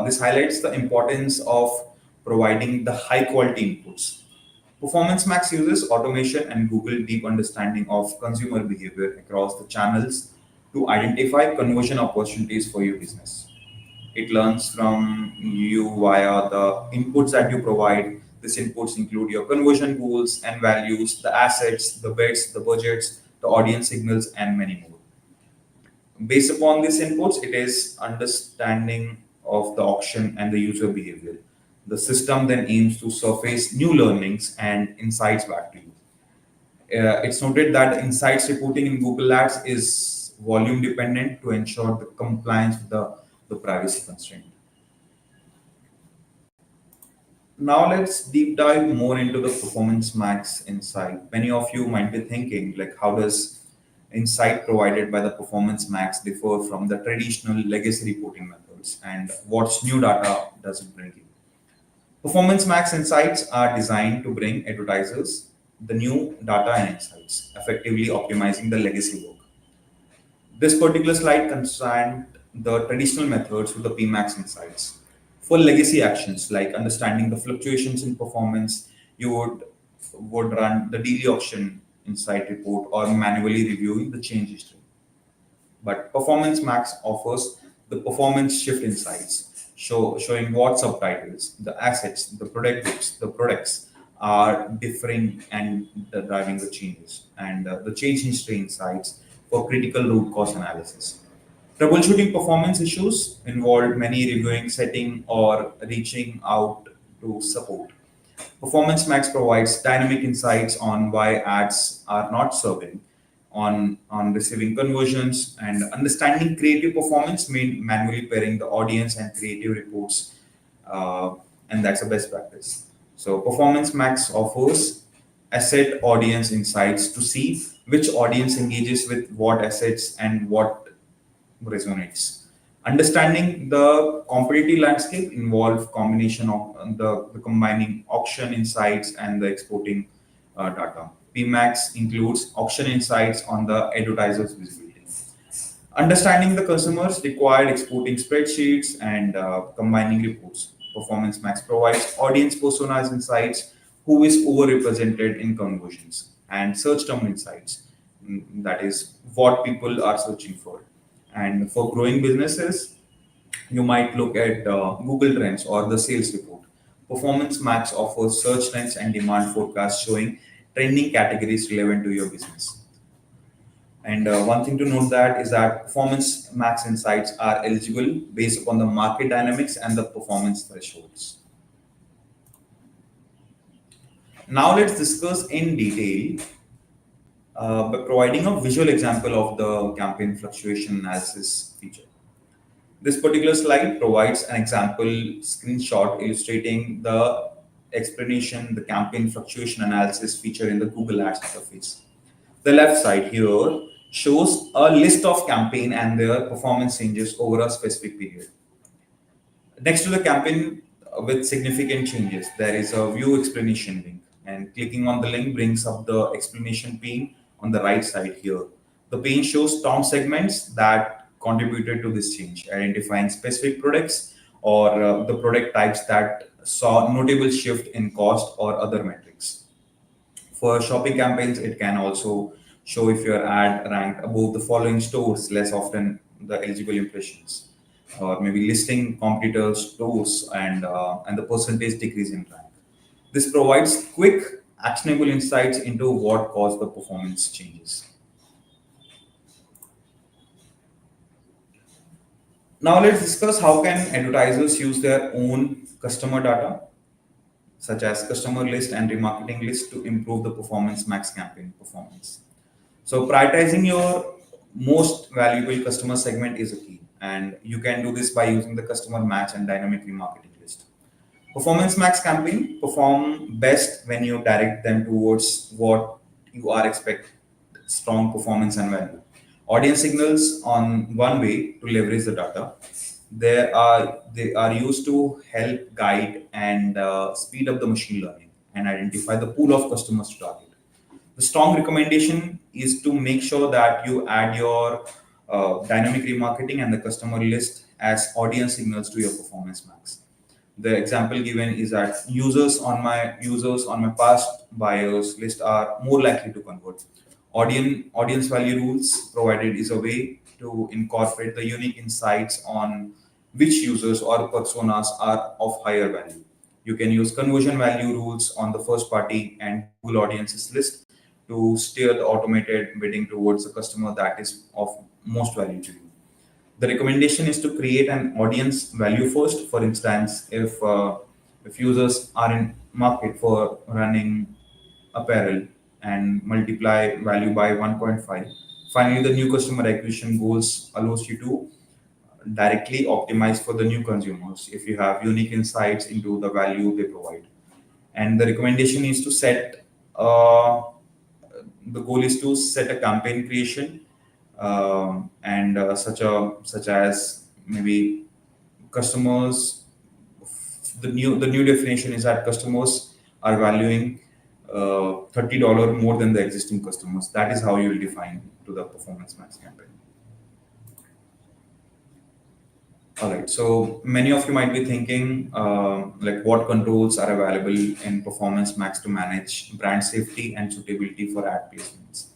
This highlights the importance of providing the high quality inputs. Performance Max uses automation and Google deep understanding of consumer behavior across the channels to identify conversion opportunities for your business. It learns from you via the inputs that you provide. These inputs include your conversion goals and values, the assets, the bids, the budgets, the audience signals, and many more. Based upon these inputs, it is understanding of the auction and the user behavior. The system then aims to surface new learnings and insights back to you. It's noted that insights reporting in Google Ads is volume dependent to ensure the compliance with the privacy constraint. Now let's deep dive more into the performance max insight. Many of you might be thinking like how does insight provided by the performance max differ from the traditional legacy reporting methods, and what's new data does it bring you? Performance max insights are designed to bring advertisers the new data and insights, effectively optimizing the legacy work. This particular slide concerned the traditional methods with the PMax insights. For legacy actions like understanding the fluctuations in performance, you would run the daily auction insight report or manually reviewing the change history. But Performance Max offers the performance shift insights, showing what subtitles, the assets, the product groups, the products are differing and driving the changes, and the change history insights for critical root cause analysis. Troubleshooting performance issues involved many reviewing, setting, or reaching out to support. Performance Max provides dynamic insights on why ads are not serving, on receiving conversions, and understanding creative performance, mean manually pairing the audience and creative reports, and that's a best practice. So Performance Max offers asset audience insights to see which audience engages with what assets and what resonates. Understanding the competitive landscape involve combination of the combining auction insights and the exporting data. PMax includes auction insights on the advertiser's visibility. Understanding the customers required exporting spreadsheets and combining reports. Performance Max provides audience personas insights, who is overrepresented in conversions, and search term insights, that is what people are searching for. And for growing businesses, you might look at Google Trends or the sales report. Performance Max offers search trends and demand forecasts showing trending categories relevant to your business. And one thing to note that is that Performance Max insights are eligible based upon the market dynamics and the performance thresholds. Now let's discuss in detail by providing a visual example of the campaign fluctuation analysis feature. This particular slide provides an example screenshot illustrating the explanation, the campaign fluctuation analysis feature in the Google Ads interface. The left side here shows a list of campaign and their performance changes over a specific period. Next to the campaign with significant changes, there is a view explanation link, and clicking on the link brings up the explanation pane on the right side here. The pane shows term segments that contributed to this change, identifying specific products or the product types that saw notable shift in cost or other metrics. For shopping campaigns, it can also show if your ad ranked above the following stores less often the eligible impressions, or maybe listing competitors' stores and the percentage decrease in rank. This provides quick, actionable insights into what caused the performance changes. Now let's discuss how can advertisers use their own customer data, such as customer list and remarketing list, to improve the Performance Max campaign performance. So prioritizing your most valuable customer segment is a key, and you can do this by using the customer match and dynamic remarketing list. Performance Max campaign perform best when you direct them towards what you are expect strong performance and value. Audience signals on one way to leverage the data. They are used to help guide and speed up the machine learning and identify the pool of customers to target. The strong recommendation is to make sure that you add your dynamic remarketing and the customer list as audience signals to your Performance Max. The example given is that users on my past buyers list are more likely to convert. Audience value rules provided is a way to incorporate the unique insights on which users or personas are of higher value. You can use conversion value rules on the first party and Google Audiences list to steer the automated bidding towards a customer that is of most value to you. The recommendation is to create an audience value first. For instance, if users are in market for running apparel and multiply value by 1.5, finally the new customer acquisition goals allows you to directly optimize for the new consumers if you have unique insights into the value they provide. And the recommendation is to set the goal is to set a campaign creation, and such as maybe customers. The new definition is that customers are valuing $30 more than the existing customers. That is how you will define to the Performance Max campaign. All right. So many of you might be thinking, like, what controls are available in Performance Max to manage brand safety and suitability for ad placements.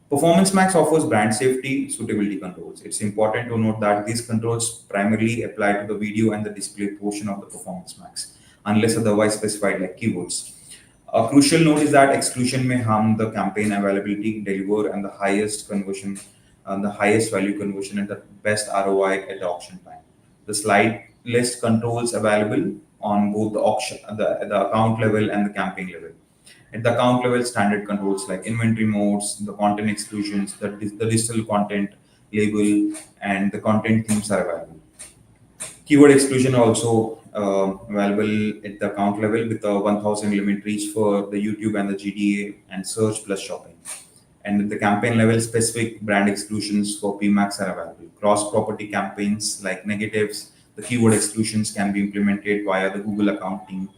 Performance Max offers brand safety suitability controls. It's important to note that these controls primarily apply to the video and the display portion of the Performance Max, unless otherwise specified like keywords. A crucial note is that exclusion may harm the campaign availability, deliver, and the highest value conversion and the best ROI at the auction time. The slide list controls available on both the the account level and the campaign level. At the account level, standard controls like inventory modes, the content exclusions, the digital content label, and the content themes are available. Keyword exclusion also available at the account level with a 1000 limit reach for the YouTube and the GDA and search plus shopping. And at the campaign level, specific brand exclusions for PMax are available. Cross property campaigns like negatives, the keyword exclusions can be implemented via the Google account team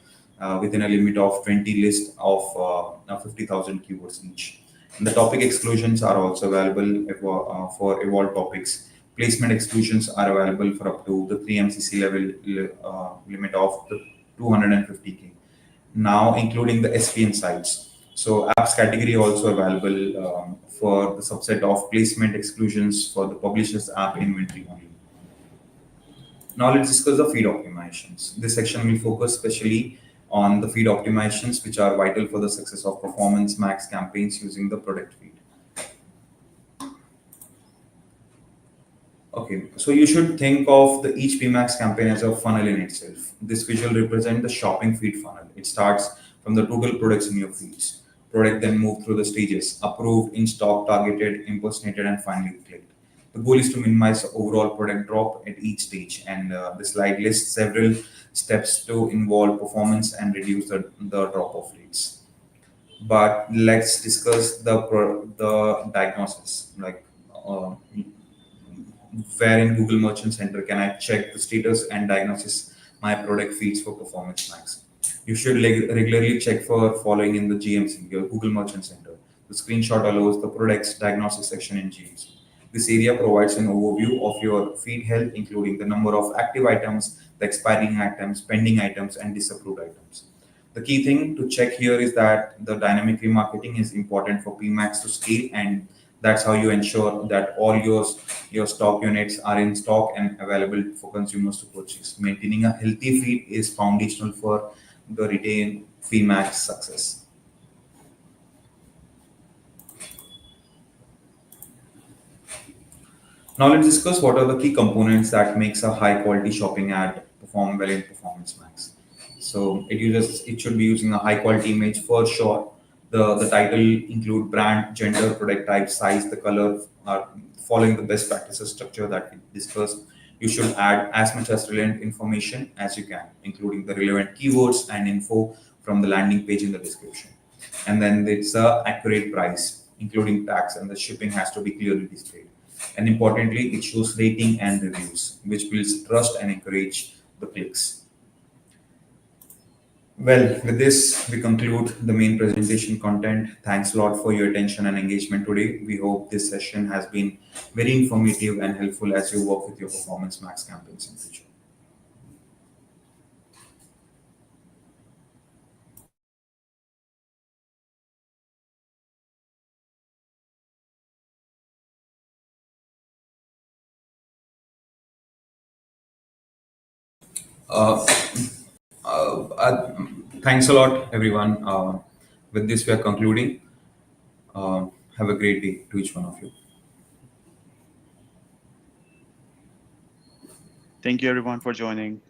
within a limit of 20 list of 50,000 keywords each. And the topic exclusions are also available for evolved topics. Placement exclusions are available for up to the 3 MCC level limit of the 250K. Now, including the SPN sites. So, apps category also available for the subset of placement exclusions for the publisher's app inventory only. Now let's discuss the feed optimizations. This section will focus especially on the feed optimizations which are vital for the success of performance max campaigns using the product feed. Okay, so you should think of the each PMax campaign as a funnel in itself. This visual represents the shopping feed funnel. It starts from the total products in your feeds. Product then move through the stages: approved, in stock, targeted, impersonated, and finally clicked. The goal is to minimize the overall product drop at each stage, and the slide lists several steps to involve performance and reduce the drop off rates. But let's discuss the diagnosis, like uh, where in Google Merchant Center can I check the status and diagnosis my product feeds for Performance Max. You should regularly check for following in the GMC, your Google Merchant Center. The screenshot allows the products diagnosis section in GMC. This area provides an overview of your feed health, including the number of active items, the expiring items, pending items, and disapproved items. The key thing to check here is that the dynamic remarketing is important for PMax to scale, and that's how you ensure that all your stock units are in stock and available for consumers to purchase. Maintaining a healthy feed is foundational for the retail PMax success. Now let's discuss what are the key components that makes a high quality shopping ad perform well in Performance Max. So it should be using a high quality image for sure. The title include brand, gender, product type, size, the color are following the best practices structure that we discussed. You should add as much as relevant information as you can, including the relevant keywords and info from the landing page in the description. And then it's a accurate price, including tax, and the shipping has to be clearly displayed. And importantly, it shows rating and reviews, which builds trust and encourage the clicks. Well, with this, we conclude the main presentation content. Thanks a lot for your attention and engagement today. We hope this session has been very informative and helpful as you work with your Performance Max campaigns in future. Uh, uh, uh, Thanks a lot, everyone. With this, we are concluding. Have a great day to each one of you. Thank you everyone for joining.